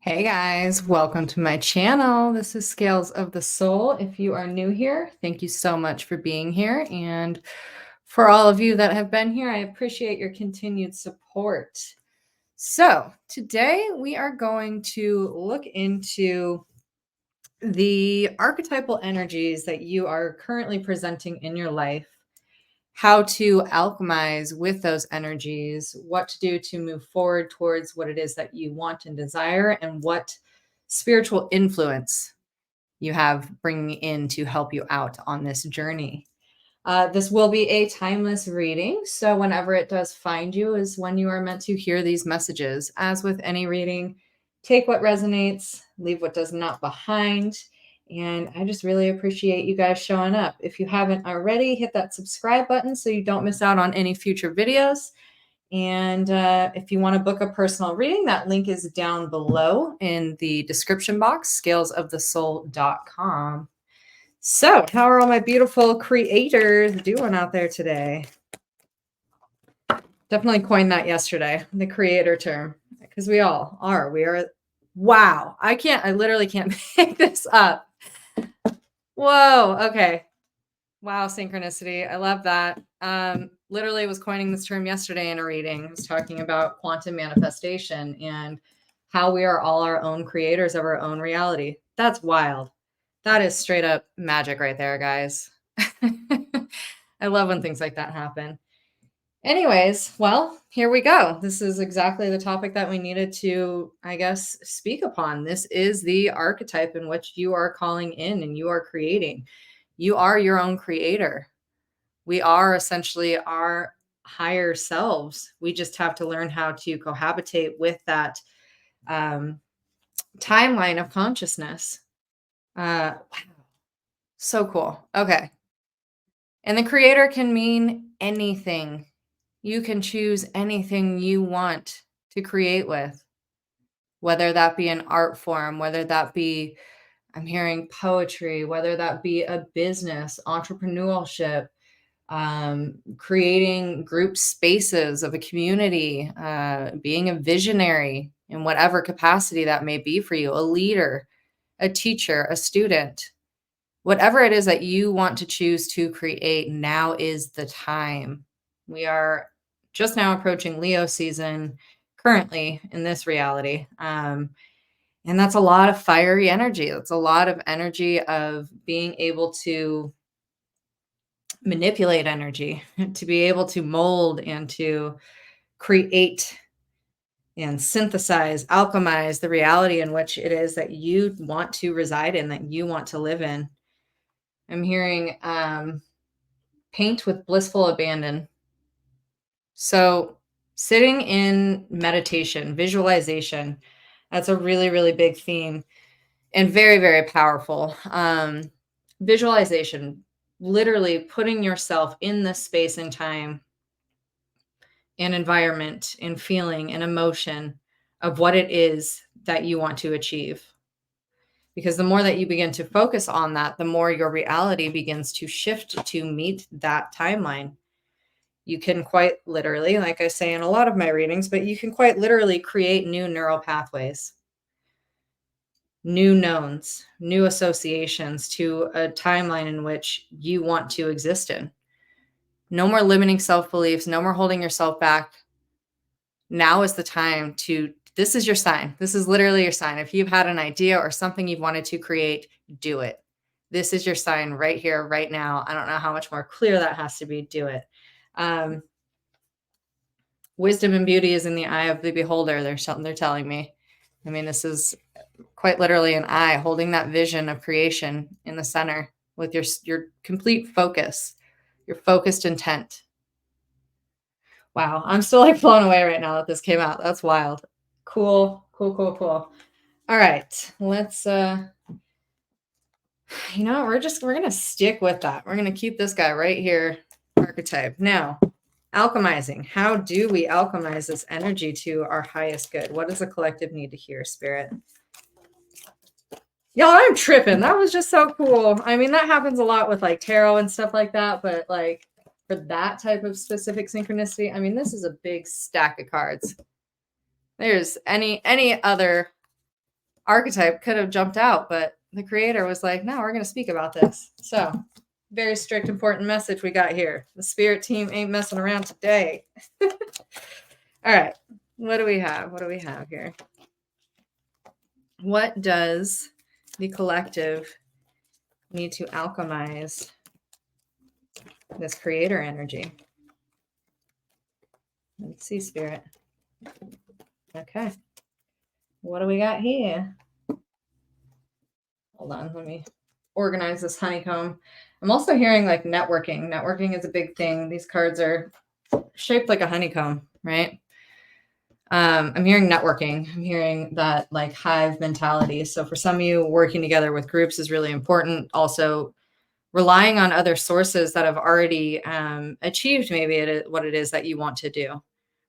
Hey guys, welcome to my channel. This is Scales of the Soul. If you are new here, thank you so much for being here. And for all of you that have been here, I appreciate your continued support. So today we are going to look into the archetypal energies that you are currently presenting in your life, how to alchemize with those energies, what to do to move forward towards what it is that you want and desire, and what spiritual influence you have bringing in to help you out on this journey. This will be a timeless reading, so whenever it does find you is when you are meant to hear these messages. As with any reading, take what resonates, leave what does not behind. And I just really appreciate you guys showing up. If you haven't already, hit that subscribe button so you don't miss out on any future videos. And if you want to book a personal reading, that link is down below in the description box, scalesofthesoul.com. So, how are all my beautiful creators doing out there today? Definitely coined that yesterday, the creator term, because we all are. We are. Wow. I literally can't make this up. Whoa. Okay. Wow. Synchronicity. I love that. Literally was coining this term yesterday in a reading. I was talking about quantum manifestation and how we are all our own creators of our own reality. That's wild. That is straight up magic right there, guys. I love when things like that happen. Anyways, well, here we go. This is exactly the topic that we needed to, I guess, speak upon. This is the archetype in which you are calling in and you are creating. You are your own creator. We are essentially our higher selves. We just have to learn how to cohabitate with that timeline of consciousness. Wow. So cool. Okay. And the creator can mean anything. You can choose anything you want to create with, whether that be an art form, whether that be, I'm hearing poetry, whether that be a business, entrepreneurship, creating group spaces of a community, being a visionary in whatever capacity that may be for you, a leader, a teacher, a student. Whatever it is that you want to choose to create, now is the time. We are just now approaching Leo season currently in this reality. And that's a lot of fiery energy. That's a lot of energy of being able to manipulate energy, to be able to mold and to create and synthesize, alchemize the reality in which it is that you want to reside in, that you want to live in. I'm hearing paint with blissful abandon. So sitting in meditation, visualization, that's a really, really big theme and very, very powerful. Visualization, literally putting yourself in this space and time and environment and feeling and emotion of what it is that you want to achieve. Because the more that you begin to focus on that, the more your reality begins to shift to meet that timeline. You can quite literally, like I say in a lot of my readings, but you can quite literally create new neural pathways, new knowns, new associations to a timeline in which you want to exist in. No more limiting self-beliefs, no more holding yourself back. Now is the time to, this is your sign. This is literally your sign. If you've had an idea or something you've wanted to create, do it. This is your sign right here, right now. I don't know how much more clear that has to be. Do it. Wisdom and beauty is in the eye of the beholder. They're telling me. I mean, this is quite literally an eye holding that vision of creation in the center with your complete focus, your focused intent. Wow, I'm still like blown away right now that this came out. That's wild. Cool. All right, let's you know, we're gonna stick with that. We're gonna keep this guy right here, archetype. Now, alchemizing. How do we alchemize this energy to our highest good? What does the collective need to hear, Spirit? Y'all, I'm tripping. That was just so cool. I mean, that happens a lot with like tarot and stuff like that, but like for that type of specific synchronicity, I mean, this is a big stack of cards. There's any other archetype could have jumped out, but the creator was like, no, we're going to speak about this. So very strict, important message we got here. The spirit team ain't messing around today. All right. What do we have? What do we have here? What does the collective need to alchemize this creator energy? Let's see, spirit. Okay. What do we got here? Hold on. Let me organize this honeycomb. I'm also hearing like networking. Networking is a big thing. These cards are shaped like a honeycomb, right? I'm hearing networking. I'm hearing that like hive mentality. So for some of you, working together with groups is really important. Also, relying on other sources that have already achieved maybe what it is that you want to do.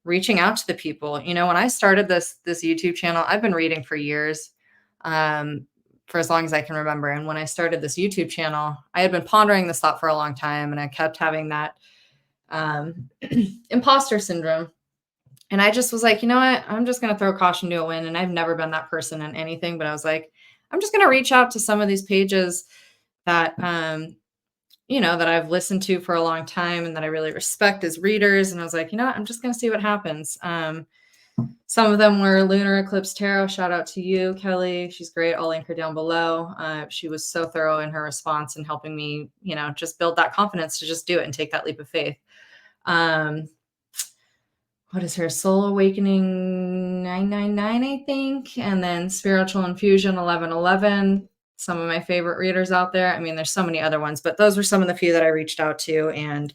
Reaching out to the people. You know, when I started this YouTube channel, I've been reading for years, for as long as I can remember. And when I started this YouTube channel, I had been pondering this thought for a long time, and I kept having that imposter syndrome. And I just was like, you know what? I'm just going to throw caution to a wind. And I've never been that person in anything, but I was like, I'm just going to reach out to some of these pages that, you know, that I've listened to for a long time and that I really respect as readers. And I was like, you know what? I'm just going to see what happens. Some of them were Lunar Eclipse Tarot. Shout out to you, Kelly. She's great. I'll link her down below. She was so thorough in her response and helping me, you know, just build that confidence to just do it and take that leap of faith. What is her? Soul Awakening 999, I think. And then Spiritual Infusion 1111. Some of my favorite readers out there. I mean, there's so many other ones, but those were some of the few that I reached out to, and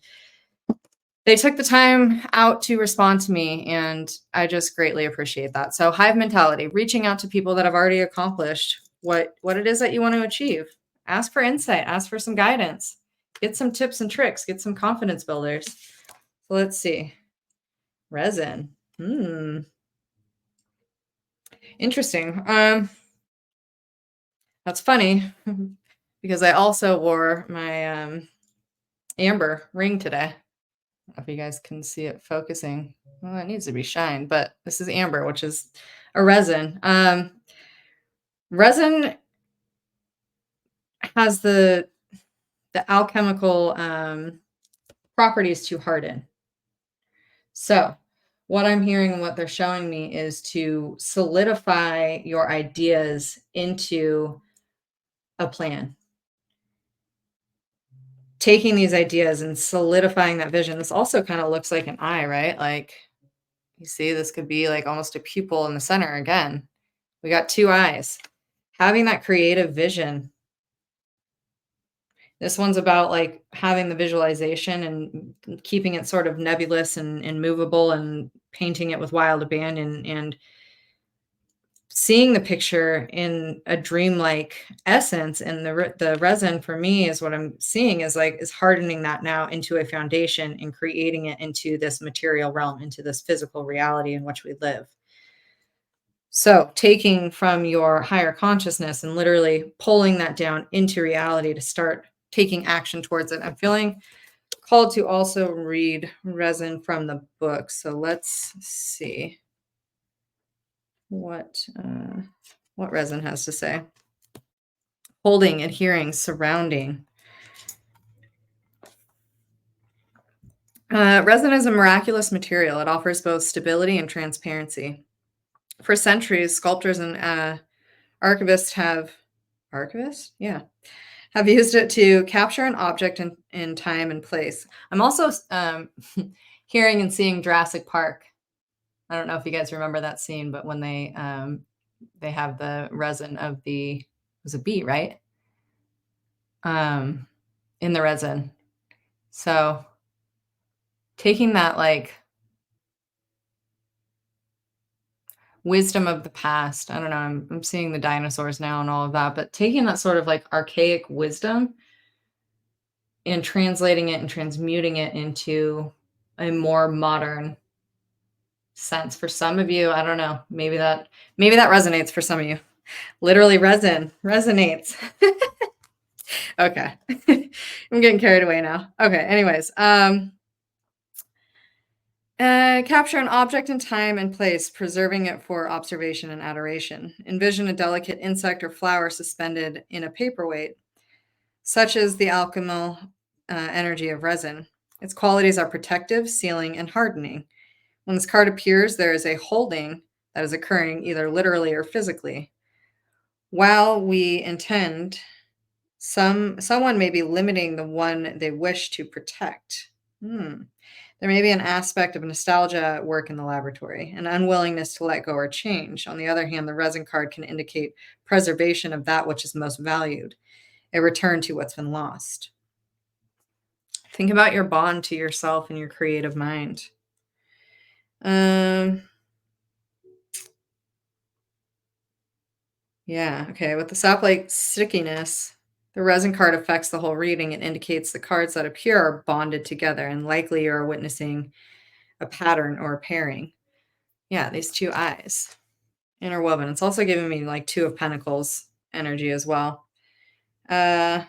they took the time out to respond to me, and I just greatly appreciate that. So hive mentality, reaching out to people that have already accomplished what it is that you want to achieve. Ask for insight, ask for some guidance, get some tips and tricks, get some confidence builders. So let's see. Resin. Interesting. That's funny because I also wore my amber ring today. I don't know if you guys can see it focusing. Well, it needs to be shined, but this is amber, which is a resin. Resin has the alchemical properties to harden. So what I'm hearing and what they're showing me is to solidify your ideas into a plan. Taking these ideas and solidifying that vision. This also kind of looks like an eye, right? Like, you see, this could be like almost a pupil in the center again. We got two eyes. Having that creative vision. This one's about like having the visualization and keeping it sort of nebulous and movable and painting it with wild abandon and seeing the picture in a dreamlike essence. And the resin for me is what I'm seeing is hardening that now into a foundation and creating it into this material realm, into this physical reality in which we live. So taking from your higher consciousness and literally pulling that down into reality to start taking action towards it. I'm feeling called to also read resin from the book. So let's see what resin has to say. Holding, adhering, surrounding. Resin is a miraculous material. It offers both stability and transparency. For centuries, sculptors and archivists have used it to capture an object in time and place. I'm also hearing and seeing Jurassic Park. I don't know if you guys remember that scene, but when they have the resin of it was a bee, right? In the resin. So taking that like wisdom of the past, I don't know, I'm seeing the dinosaurs now and all of that, but taking that sort of like archaic wisdom and translating it and transmuting it into a more modern sense. For some of you, I don't know, maybe that resonates for some of you. Literally resin resonates. Okay. I'm getting carried away now. Okay. Anyways, Capture an object in time and place, preserving it for observation and adoration. Envision a delicate insect or flower suspended in a paperweight, such as the alchemical energy of resin. Its qualities are protective, sealing, and hardening. When this card appears, there is a holding that is occurring either literally or physically. While we intend, someone may be limiting the one they wish to protect. There may be an aspect of nostalgia at work in the laboratory, an unwillingness to let go or change. On the other hand, the resin card can indicate preservation of that which is most valued, a return to what's been lost. Think about your bond to yourself and your creative mind. Yeah, okay. With the sap-like stickiness, the resin card affects the whole reading. It indicates the cards that appear are bonded together, and likely you are witnessing a pattern or a pairing. Yeah, these two eyes interwoven. It's also giving me like Two of Pentacles energy as well. The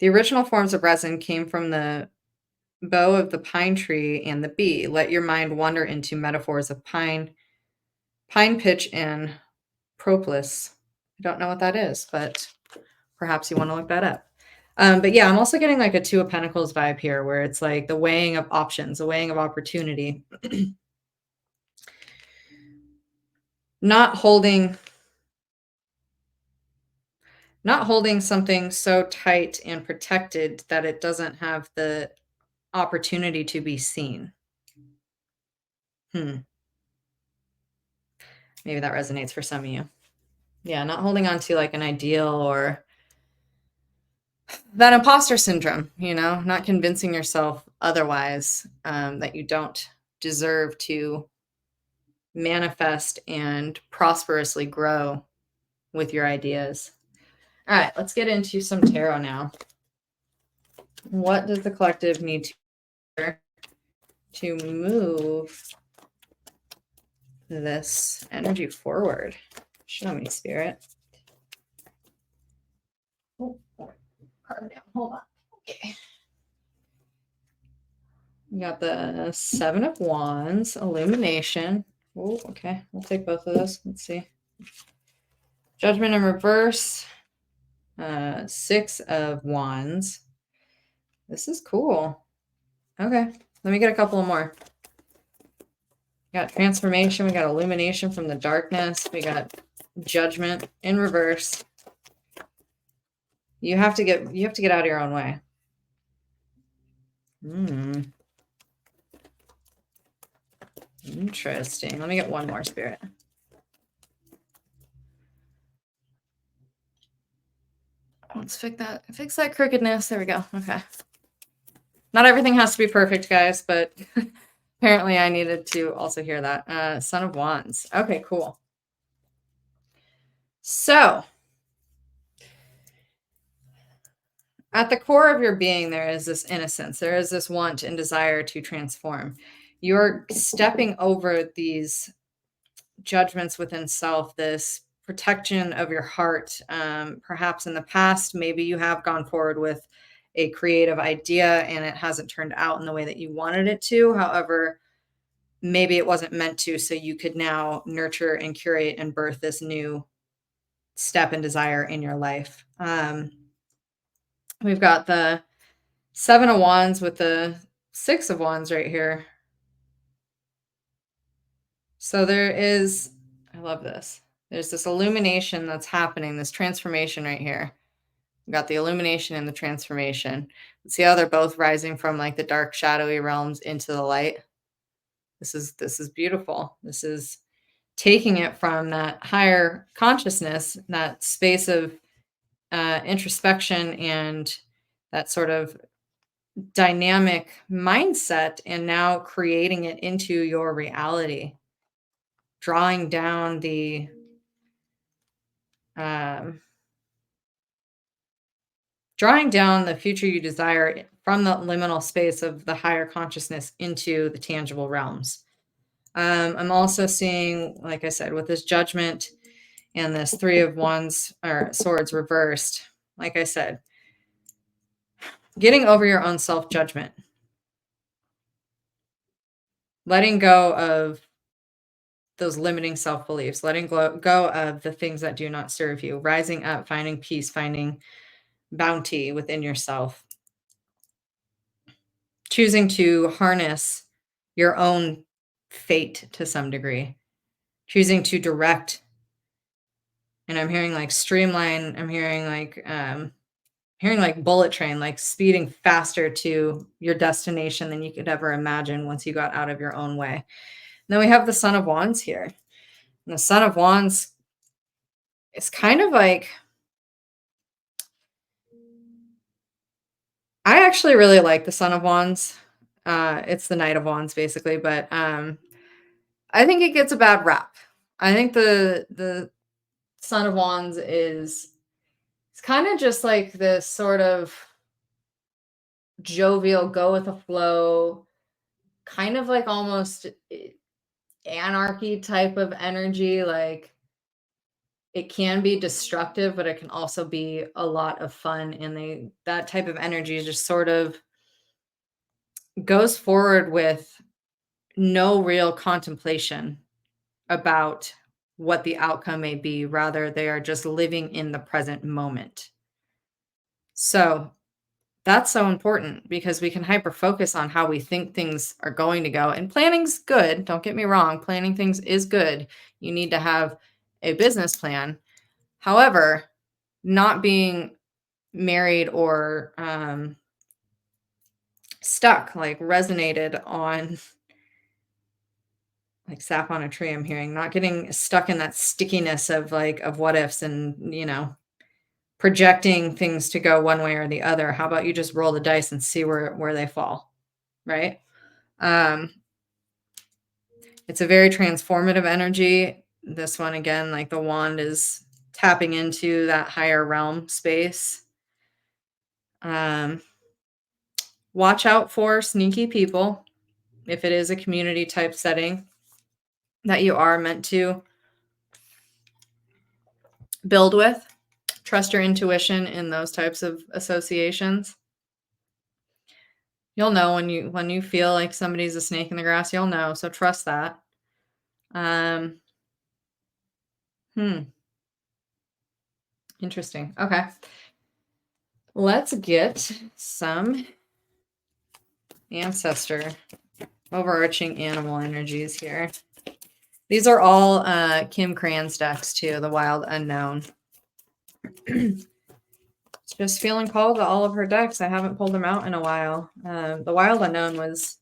original forms of resin came from the bow of the pine tree and the bee. Let your mind wander into metaphors of pine pitch, and propolis. I don't know what that is, but perhaps you want to look that up. But yeah, I'm also getting like a Two of Pentacles vibe here, where it's like the weighing of options, the weighing of opportunity. not holding something so tight and protected that it doesn't have the opportunity to be seen. Maybe that resonates for some of you. Yeah, not holding on to like an ideal or that imposter syndrome, not convincing yourself otherwise, that you don't deserve to manifest and prosperously grow with your ideas. All right, let's get into some tarot now. What does the collective need to move this energy forward? Show me, Spirit. Oh, card down. Hold on. Okay. We got the Seven of Wands, Illumination. Oh, okay. We'll take both of those. Let's see. Judgment in reverse. Six of Wands. This is cool. Okay. Let me get a couple more. We got transformation. We got illumination from the darkness. We got judgment in reverse. You have to get out of your own way. Interesting. Let me get one more, Spirit. Let's fix that crookedness. There we go. Okay. Not everything has to be perfect, guys, but apparently I needed to also hear that. Son of Wands. Okay, cool. So, at the core of your being, there is this innocence. There is this want and desire to transform. You're stepping over these judgments within self, this protection of your heart. Perhaps in the past, maybe you have gone forward with a creative idea and it hasn't turned out in the way that you wanted it to. However, maybe it wasn't meant to, so you could now nurture and curate and birth this new step and desire in your life. We've got the Seven of Wands with the Six of Wands right here. So there is, I love this. There's this illumination that's happening, this transformation right here. We've got the illumination and the transformation. See how they're both rising from like the dark, shadowy realms into the light? This is beautiful. This is taking it from that higher consciousness, that space of introspection and that sort of dynamic mindset, and now creating it into your reality, drawing down the future you desire from the liminal space of the higher consciousness into the tangible realms. I'm also seeing, like I said, with this judgment and this Three of Wands or Swords reversed, like I said, getting over your own self-judgment. letting go of those limiting self-beliefs, letting go of the things that do not serve you, rising up, finding peace, finding bounty within yourself, choosing to harness your own fate to some degree, choosing to direct. And I'm hearing like streamline, I'm hearing like bullet train, like speeding faster to your destination than you could ever imagine once you got out of your own way. And then we have the Son of Wands here. And the Son of Wands is kind of like, I actually really like the Son of Wands. It's the Knight of Wands basically, but I think it gets a bad rap. I think the Son of Wands is, it's kind of just like this sort of jovial, go with the flow, kind of like almost anarchy type of energy. Like it can be destructive, but it can also be a lot of fun. And that type of energy just sort of goes forward with no real contemplation about what the outcome may be. Rather, they are just living in the present moment. So that's so important because we can hyper focus on how we think things are going to go. And planning's good. Don't get me wrong. Planning things is good. You need to have a business plan. However, not being married or stuck, like resonated on like sap on a tree, I'm hearing, not getting stuck in that stickiness of like, of what ifs and, projecting things to go one way or the other. How about you just roll the dice and see where they fall, right? It's a very transformative energy. This one, again, like the wand is tapping into that higher realm space. Watch out for sneaky people if it is a community type setting that you are meant to build with. Trust your intuition in those types of associations. You'll know when you feel like somebody's a snake in the grass, you'll know. So trust that. Interesting. Okay. Let's get some ancestor overarching animal energies here. These are all Kim Cran's decks too, the Wild Unknown. Just feeling called to all of her decks. I haven't pulled them out in a while. The Wild Unknown was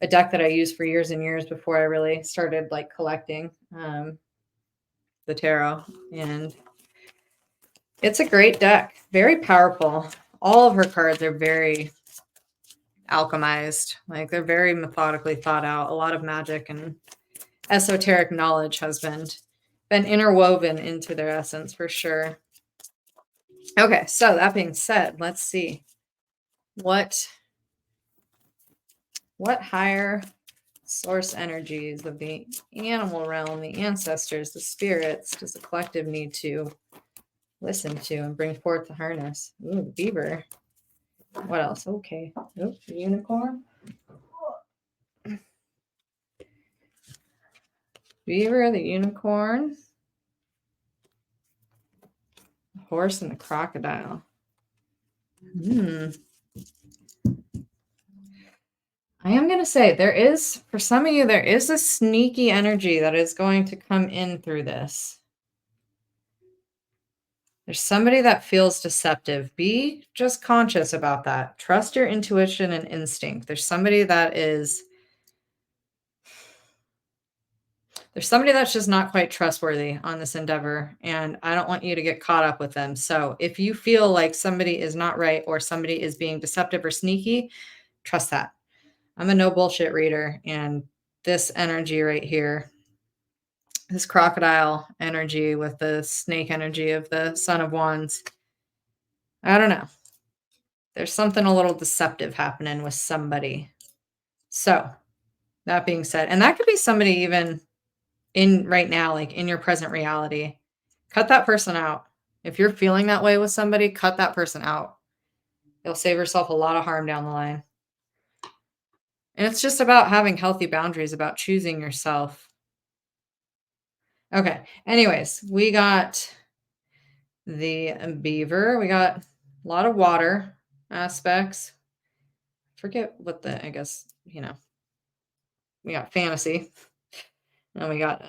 a deck that I used for years and years before I really started like collecting the tarot. And it's a great deck. Very powerful. All of her cards are very alchemized. Like they're very methodically thought out. A lot of magic and esoteric knowledge has been interwoven into their essence for sure. Okay, so that being said, let's see what higher source energies of the animal realm, the ancestors, the spirits, does the collective need to listen to and bring forth the harness? Ooh, the beaver. What else? Okay. Oops, the unicorn. Beaver, the unicorn, the horse, and the crocodile. I am going to say there is, for some of you, there is a sneaky energy that is going to come in through this. There's somebody that feels deceptive. Be just conscious about that. Trust your intuition and instinct. There's somebody that's just not quite trustworthy on this endeavor, and I don't want you to get caught up with them. So if you feel like somebody is not right or somebody is being deceptive or sneaky, trust that. I'm a no bullshit reader, and this energy right here, this crocodile energy with the snake energy of the Son of Wands, I don't know. There's something a little deceptive happening with somebody. So that being said, and that could be somebody even in right now, like in your present reality, cut that person out. If you're feeling that way with somebody, cut that person out. You'll save yourself a lot of harm down the line. And it's just about having healthy boundaries, about choosing yourself. Okay. Anyways, we got the beaver. We got a lot of water aspects. Forget what the, I guess, we got fantasy and we got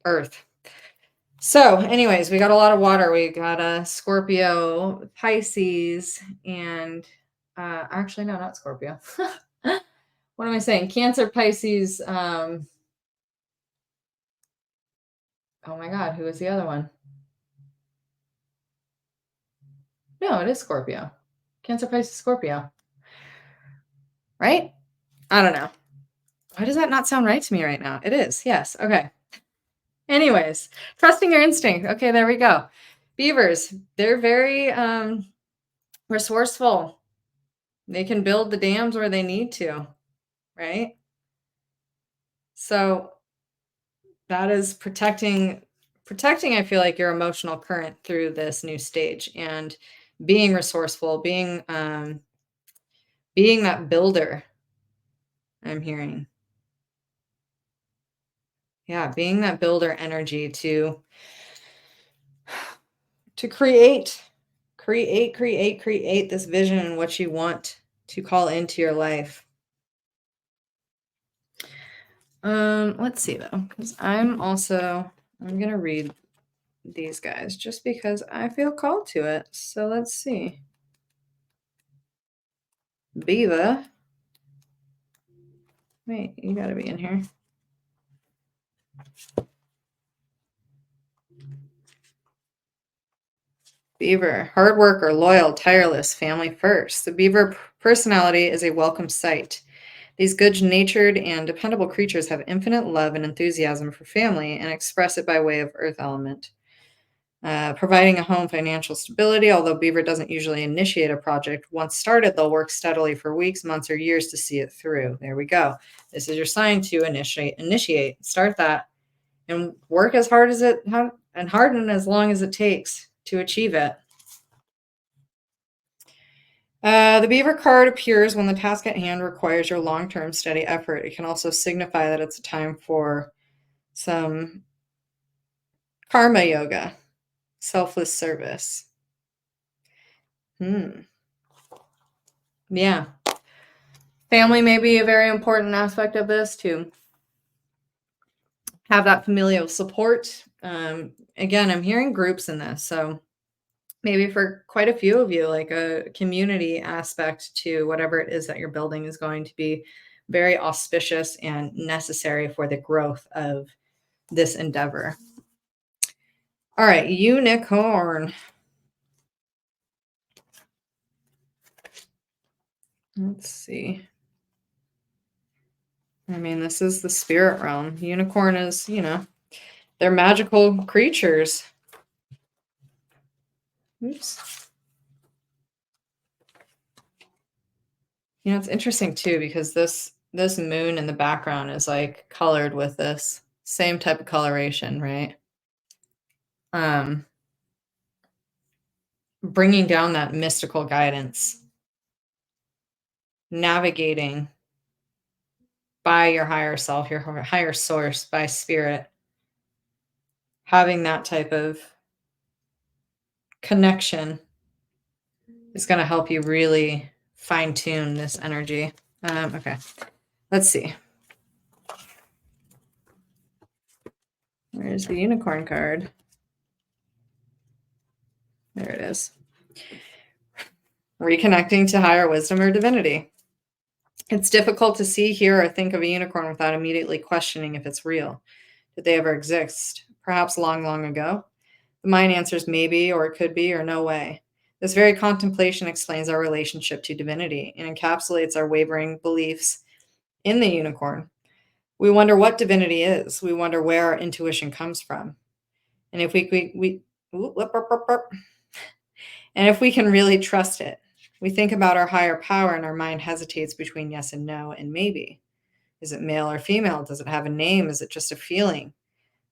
earth. So, anyways, we got a lot of water. We got a Scorpio, Pisces, and actually, no, not Scorpio. What am I saying? Cancer, Pisces. Oh my God, who is the other one? No, it is Scorpio. Cancer, Pisces, Scorpio. Right? I don't know. Why does that not sound right to me right now? It is. Yes. Okay. Anyways, trusting your instinct. Okay, there we go. Beavers, they're very resourceful. They can build the dams where they need to, right? So that is protecting, I feel like, your emotional current through this new stage, and being resourceful, being that builder. I'm hearing. Yeah, being that builder energy to create this vision and what you want to call into your life. Let's see though, because I'm gonna read these guys just because I feel called to it. So let's see. Beaver. Wait, you gotta be in here. Beaver, hard worker, loyal, tireless, family first. The beaver personality is a welcome sight. These good-natured and dependable creatures have infinite love and enthusiasm for family and express it by way of earth element. Providing a home financial stability, although beaver doesn't usually initiate a project. Once started, they'll work steadily for weeks, months, or years to see it through. There we go. This is your sign to initiate. Start that and work as hard and harden as long as it takes to achieve it. The beaver card appears when the task at hand requires your long-term steady effort. It can also signify that it's a time for some karma yoga, selfless service. Yeah. Family may be a very important aspect of this, to have that familial support. Again, I'm hearing groups in this, so maybe for quite a few of you, like a community aspect to whatever it is that you're building is going to be very auspicious and necessary for the growth of this endeavor. All right, unicorn. Let's see. I mean, this is the spirit realm. Unicorn is, they're magical creatures. Oops. It's interesting too, because this moon in the background is like colored with this same type of coloration, right? Bringing down that mystical guidance, navigating by your higher self, your higher source, by spirit, having that type of connection is going to help you really fine tune this energy. Okay, let's see. Where's the unicorn card? There it is. Reconnecting to higher wisdom or divinity. It's difficult to see, hear, or think of a unicorn without immediately questioning if it's real. Did they ever exist? Perhaps long, long ago? The mind answers maybe, or it could be, or no way. This very contemplation explains our relationship to divinity and encapsulates our wavering beliefs in the unicorn. We wonder what divinity is. We wonder where our intuition comes from. And if we can really trust it. We think about our higher power and our mind hesitates between yes and no and maybe. Is it male or female? Does it have a name? Is it just a feeling?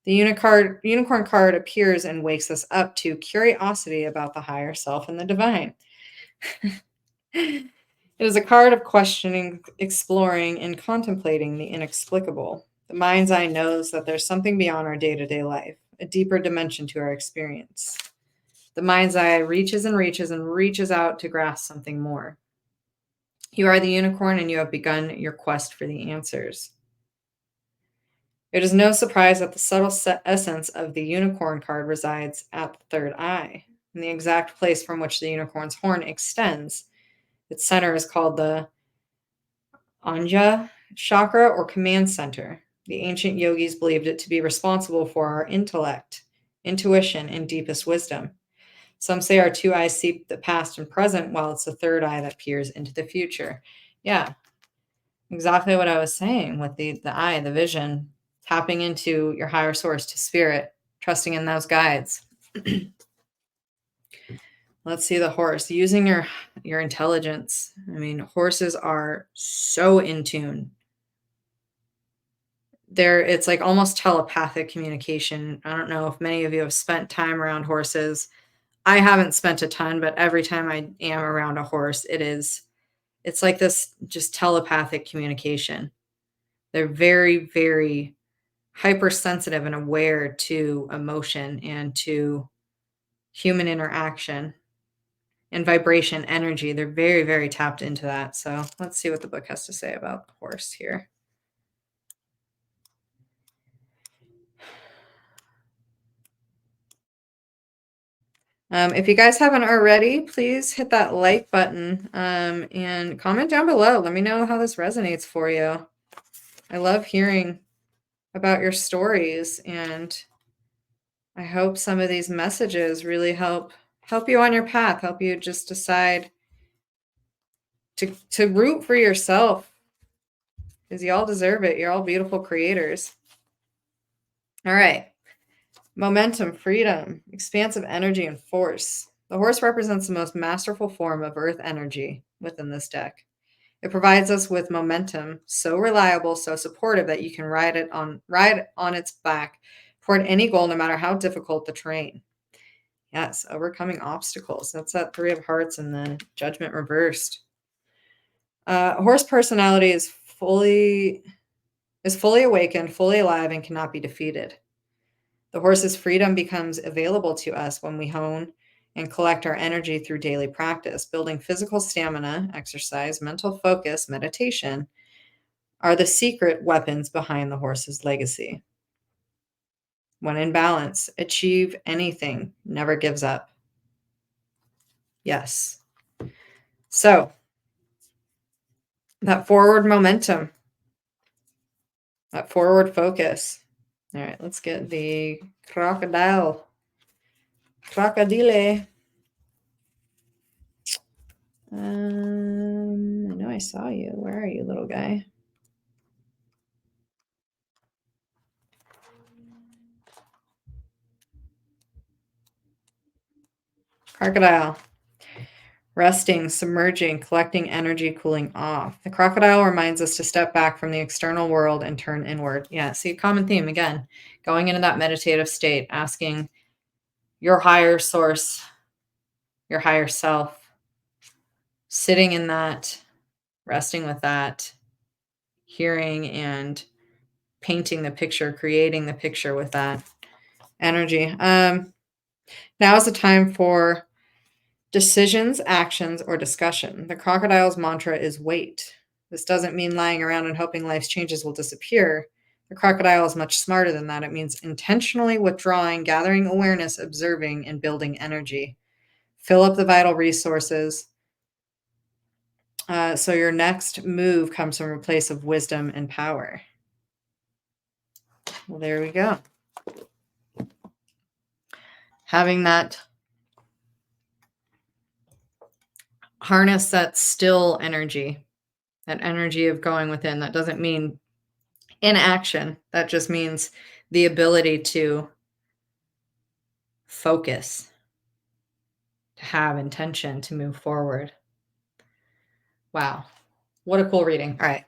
The unicorn card appears and wakes us up to curiosity about the higher self and the divine. It is a card of questioning, exploring, and contemplating the inexplicable. The mind's eye knows that there's something beyond our day-to-day life, a deeper dimension to our experience. The mind's eye reaches and reaches and reaches out to grasp something more. You are the unicorn and you have begun your quest for the answers. It is no surprise that the subtle essence of the unicorn card resides at the third eye, in the exact place from which the unicorn's horn extends. Its center is called the Anja chakra or command center. The ancient yogis believed it to be responsible for our intellect, intuition, and deepest wisdom. Some say our two eyes see the past and present, while it's the third eye that peers into the future. Yeah, exactly what I was saying with the eye, the vision, tapping into your higher source, to spirit, trusting in those guides. Let's see the horse. Using your intelligence. I mean, horses are so in tune. It's like almost telepathic communication. I don't know if many of you have spent time around horses. I haven't spent a ton, but every time I am around a horse, it's like this just telepathic communication. They're very, very hypersensitive and aware to emotion and to human interaction and vibration, energy. They're very, very tapped into that. So let's see what the book has to say about the horse here. If you guys haven't already, please hit that like button and comment down below. Let me know how this resonates for you. I love hearing about your stories, and I hope some of these messages really help you on your path, help you just decide to root for yourself, because you all deserve it. You're all beautiful creators. All right. Momentum, freedom, expansive energy, and force. The horse represents the most masterful form of earth energy within this deck. It provides us with momentum, so reliable, so supportive that you can ride on its back toward any goal, no matter how difficult the terrain. Yes, overcoming obstacles. That's that Three of Hearts and the Judgment reversed. Horse personality is fully awakened, fully alive, and cannot be defeated. The horse's freedom becomes available to us when we hone and collect our energy through daily practice. Building physical stamina, exercise, mental focus, meditation are the secret weapons behind the horse's legacy. When in balance, achieve anything, never gives up. Yes. So, that forward momentum, that forward focus. All right, let's get the crocodile. Crocodile. I know I saw you. Where are you, little guy? Crocodile. Resting, submerging, collecting energy, cooling off. The crocodile reminds us to step back from the external world and turn inward. Yeah, see, common theme again, going into that meditative state, asking your higher source, your higher self, sitting in that, resting with that, hearing and painting the picture, creating the picture with that energy. Now is the time for decisions, actions, or discussion. The crocodile's mantra is wait. This doesn't mean lying around and hoping life's changes will disappear. The crocodile is much smarter than that. It means intentionally withdrawing, gathering awareness, observing, and building energy. Fill up the vital resources. So your next move comes from a place of wisdom and power. Well, there we go. Having that harness, that still energy, that energy of going within. That doesn't mean inaction. That just means the ability to focus, to have intention, to move forward. Wow. What a cool reading. All right.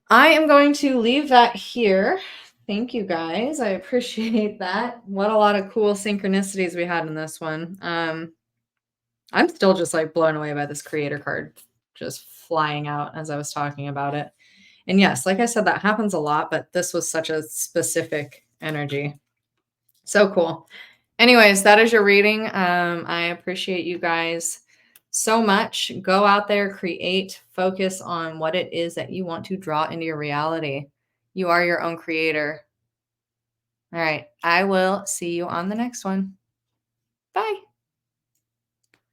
I am going to leave that here. Thank you guys. I appreciate that. What a lot of cool synchronicities we had in this one. I'm still just like blown away by this creator card just flying out as I was talking about it. And yes, like I said, that happens a lot, but this was such a specific energy. So cool. Anyways, that is your reading. I appreciate you guys so much. Go out there, create, focus on what it is that you want to draw into your reality. You are your own creator. All right. I will see you on the next one. Bye.